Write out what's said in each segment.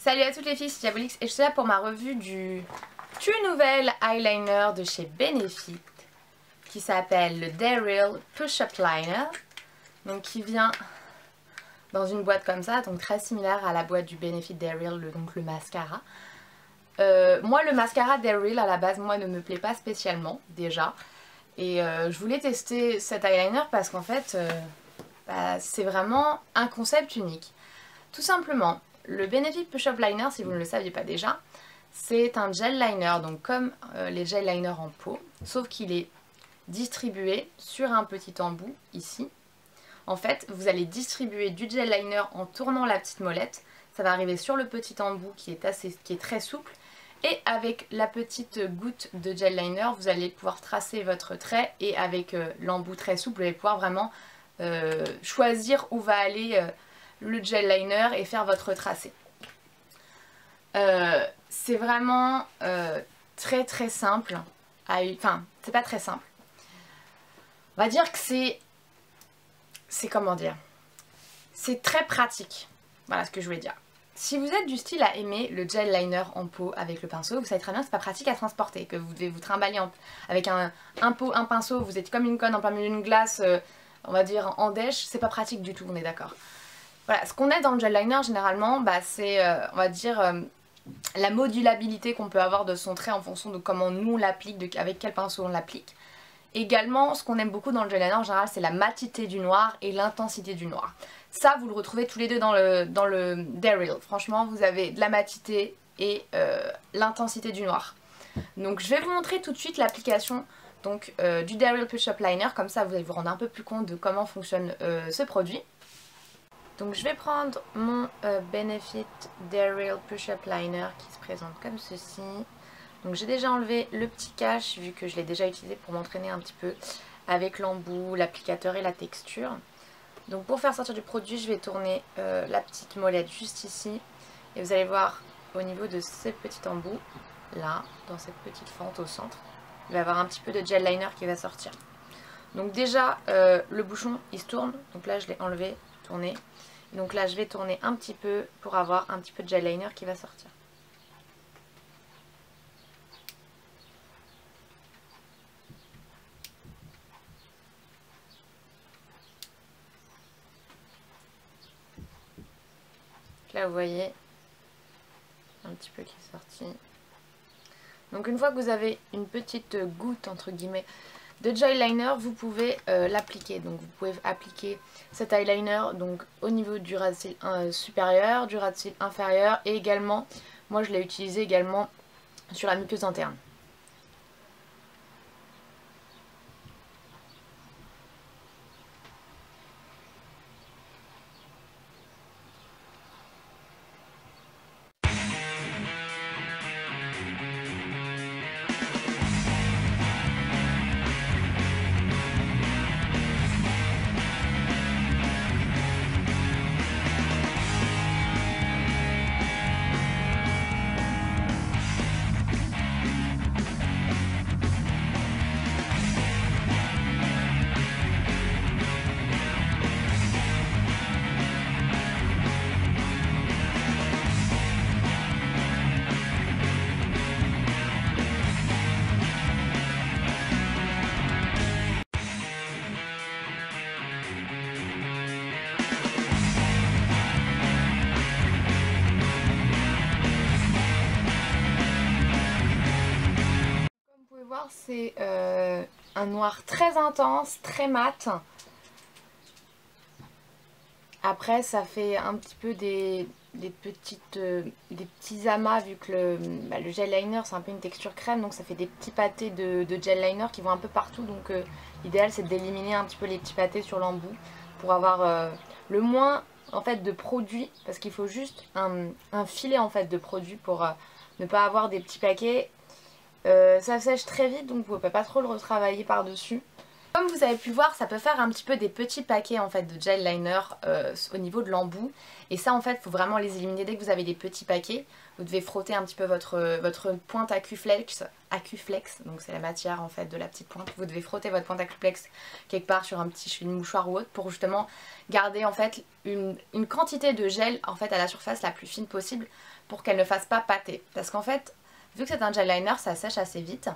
Salut à toutes les filles, c'est Diabolix et je suis là pour ma revue du tout nouvel eyeliner de chez Benefit qui s'appelle le Daryl Push-Up Liner, donc qui vient dans une boîte comme ça, donc très similaire à la boîte du Benefit Daryl, donc le mascara. Moi le mascara Daryl à la base moi ne me plaît pas spécialement déjà, et je voulais tester cet eyeliner parce qu'en fait c'est vraiment un concept unique. Tout simplement, le Benefit Push-Up Liner, si vous ne le saviez pas déjà, c'est un gel liner, donc comme les gel liners en pot, sauf qu'il est distribué sur un petit embout ici. En fait, vous allez distribuer du gel liner en tournant la petite molette, ça va arriver sur le petit embout qui est très souple, et avec la petite goutte de gel liner, vous allez pouvoir tracer votre trait, et avec l'embout très souple, vous allez pouvoir vraiment choisir où va aller le gel liner et faire votre tracé. C'est vraiment très très simple. Enfin, c'est pas très simple. On va dire que c'est comment dire, c'est très pratique. Voilà ce que je voulais dire. Si vous êtes du style à aimer le gel liner en pot avec le pinceau, vous savez très bien que c'est pas pratique à transporter, que vous devez vous trimballer avec un pinceau, vous êtes comme une conne en plein milieu d'une glace, on va dire en dèche, c'est pas pratique du tout, on est d'accord. Voilà, ce qu'on a dans le gel liner généralement, c'est on va dire la modulabilité qu'on peut avoir de son trait en fonction de comment nous on l'applique, avec quel pinceau on l'applique. Également, ce qu'on aime beaucoup dans le gel liner en général, c'est la matité du noir et l'intensité du noir. Ça, vous le retrouvez tous les deux dans le Daryl. Franchement, vous avez de la matité et l'intensité du noir. Donc je vais vous montrer tout de suite l'application du Daryl Push-Up Liner, comme ça vous allez vous rendre un peu plus compte de comment fonctionne ce produit. Donc je vais prendre mon Benefit Daryl Push-Up Liner qui se présente comme ceci. Donc j'ai déjà enlevé le petit cache vu que je l'ai déjà utilisé pour m'entraîner un petit peu avec l'embout, l'applicateur et la texture. Donc pour faire sortir du produit, je vais tourner la petite molette juste ici. Et vous allez voir au niveau de ces petits embouts, là, dans cette petite fente au centre, il va y avoir un petit peu de gel liner qui va sortir. Donc déjà, le bouchon il se tourne, donc là je l'ai enlevé, tourné. Donc là je vais tourner un petit peu pour avoir un petit peu de gel liner qui va sortir. Là vous voyez un petit peu qui est sorti. Donc une fois que vous avez une petite goutte entre guillemets de gel liner, vous pouvez l'appliquer. Donc vous pouvez appliquer cet eyeliner donc au niveau du ras de cils supérieur, du ras de cils inférieur, et également, moi je l'ai utilisé également sur la muqueuse interne. C'est un noir très intense, très mat. Après ça fait un petit peu des petits amas vu que le gel liner c'est un peu une texture crème, donc ça fait des petits pâtés de gel liner qui vont un peu partout. Donc l'idéal c'est d'éliminer un petit peu les petits pâtés sur l'embout pour avoir le moins en fait de produit, parce qu'il faut juste un filet en fait de produit pour ne pas avoir des petits paquets. Ça sèche très vite donc vous ne pouvez pas trop le retravailler par dessus. comme vous avez pu voir, ça peut faire un petit peu des petits paquets en fait de gel liner au niveau de l'embout. Et ça en fait, il faut vraiment les éliminer dès que vous avez des petits paquets. Vous devez frotter un petit peu votre pointe Acuflex, donc c'est la matière en fait de la petite pointe. Vous devez frotter votre pointe Acuflex quelque part sur un petit mouchoir ou autre pour justement garder en fait une quantité de gel en fait à la surface la plus fine possible pour qu'elle ne fasse pas pâter. Parce qu'en fait, vu que c'est un gel liner, ça sèche assez vite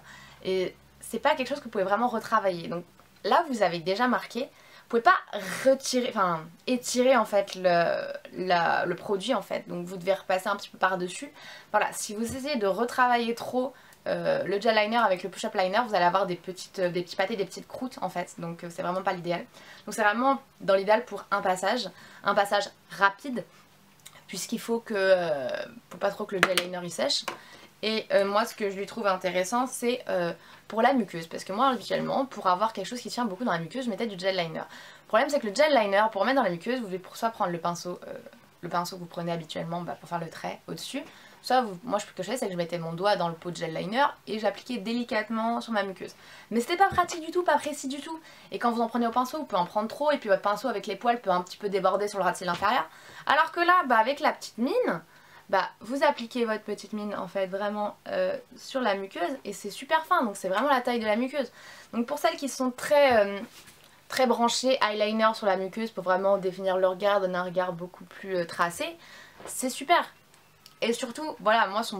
et c'est pas quelque chose que vous pouvez vraiment retravailler. Donc là, vous avez déjà marqué, vous pouvez pas retirer, enfin étirer en fait le produit en fait. Donc vous devez repasser un petit peu par dessus. Voilà, si vous essayez de retravailler trop le gel liner avec le push-up liner, vous allez avoir des petits pâtés, des petites croûtes en fait. Donc c'est vraiment pas l'idéal. Donc c'est vraiment dans l'idéal pour un passage rapide, puisqu'il faut pas trop que le gel liner il sèche. Et moi ce que je lui trouve intéressant c'est pour la muqueuse, parce que moi habituellement pour avoir quelque chose qui tient beaucoup dans la muqueuse je mettais du gel liner. Le problème c'est que le gel liner pour mettre dans la muqueuse vous devez pour ça prendre le pinceau que vous prenez habituellement pour faire le trait au dessus. Soit moi ce que je faisais c'est que je mettais mon doigt dans le pot de gel liner et j'appliquais délicatement sur ma muqueuse. Mais c'était pas pratique du tout, pas précis du tout. Et quand vous en prenez au pinceau vous pouvez en prendre trop et puis votre pinceau avec les poils peut un petit peu déborder sur le ras de cils inférieur. Alors que là avec la petite mine, vous appliquez votre petite mine en fait vraiment sur la muqueuse et c'est super fin, donc c'est vraiment la taille de la muqueuse. Donc pour celles qui sont très branchées eyeliner sur la muqueuse pour vraiment définir le regard, donner un regard beaucoup plus tracé, c'est super. Et surtout, voilà, moi sa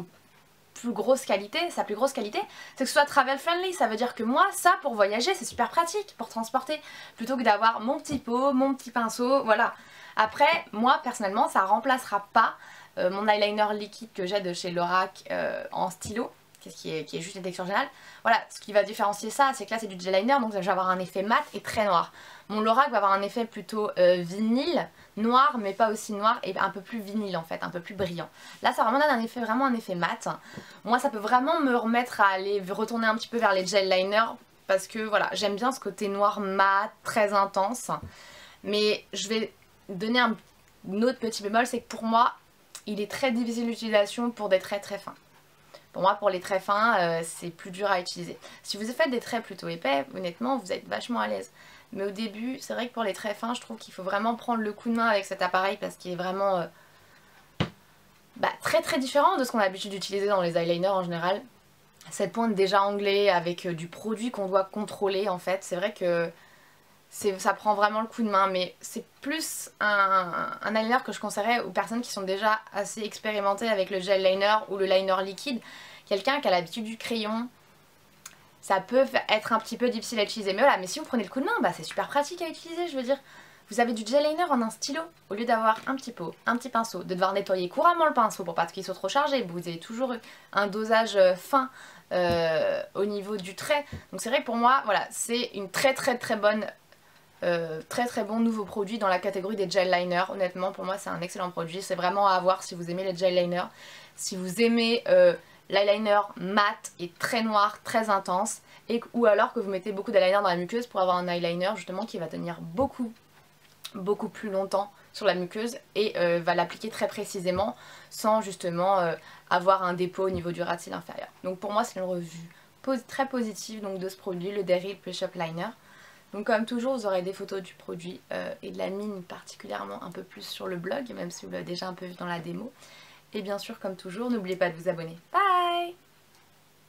plus grosse qualité, c'est que ce soit travel friendly. Ça veut dire que moi, ça pour voyager, c'est super pratique pour transporter, plutôt que d'avoir mon petit pot, mon petit pinceau, voilà. Après, moi personnellement, ça remplacera pas mon eyeliner liquide que j'ai de chez Lorac en stylo, qui est juste une texture générale. Voilà, ce qui va différencier ça, c'est que là c'est du gel liner, donc je vais avoir un effet mat et très noir. Mon Lorac va avoir un effet plutôt vinyle, noir, mais pas aussi noir, et un peu plus vinyle en fait, un peu plus brillant. Là ça vraiment donne vraiment un effet mat. Moi ça peut vraiment me remettre à aller retourner un petit peu vers les gel liners, parce que voilà, j'aime bien ce côté noir mat, très intense. Mais je vais donner un autre petit bémol, c'est que pour moi, il est très difficile d'utilisation pour des traits très fins. Pour moi, pour les traits fins, c'est plus dur à utiliser. Si vous faites des traits plutôt épais, honnêtement, vous êtes vachement à l'aise. Mais au début, c'est vrai que pour les traits fins, je trouve qu'il faut vraiment prendre le coup de main avec cet appareil parce qu'il est vraiment très différent de ce qu'on a l'habitude d'utiliser dans les eyeliners en général. Cette pointe déjà anglais avec du produit qu'on doit contrôler en fait, c'est vrai que ça prend vraiment le coup de main, mais c'est plus un eyeliner que je conseillerais aux personnes qui sont déjà assez expérimentées avec le gel liner ou le liner liquide. Quelqu'un qui a l'habitude du crayon, ça peut être un petit peu difficile à utiliser. Mais voilà, mais si vous prenez le coup de main, c'est super pratique à utiliser, je veux dire. Vous avez du gel liner en un stylo, au lieu d'avoir un petit pot, un petit pinceau, de devoir nettoyer couramment le pinceau pour pas qu'il soit trop chargé. Vous avez toujours un dosage fin au niveau du trait. Donc c'est vrai que pour moi, voilà, c'est une très bonne... très bon nouveau produit dans la catégorie des gel liners. Honnêtement pour moi c'est un excellent produit, c'est vraiment à avoir si vous aimez les gel liners, si vous aimez l'eyeliner mat et très noir, très intense, ou alors que vous mettez beaucoup d'eyeliner dans la muqueuse pour avoir un eyeliner justement qui va tenir beaucoup plus longtemps sur la muqueuse et va l'appliquer très précisément sans justement avoir un dépôt au niveau du ras de cils inférieur. Donc pour moi c'est une revue très positive donc, de ce produit, le Daryl Push-Up Liner. Donc comme toujours vous aurez des photos du produit et de la mine particulièrement un peu plus sur le blog, même si vous l'avez déjà un peu vu dans la démo. Et bien sûr comme toujours n'oubliez pas de vous abonner. Bye!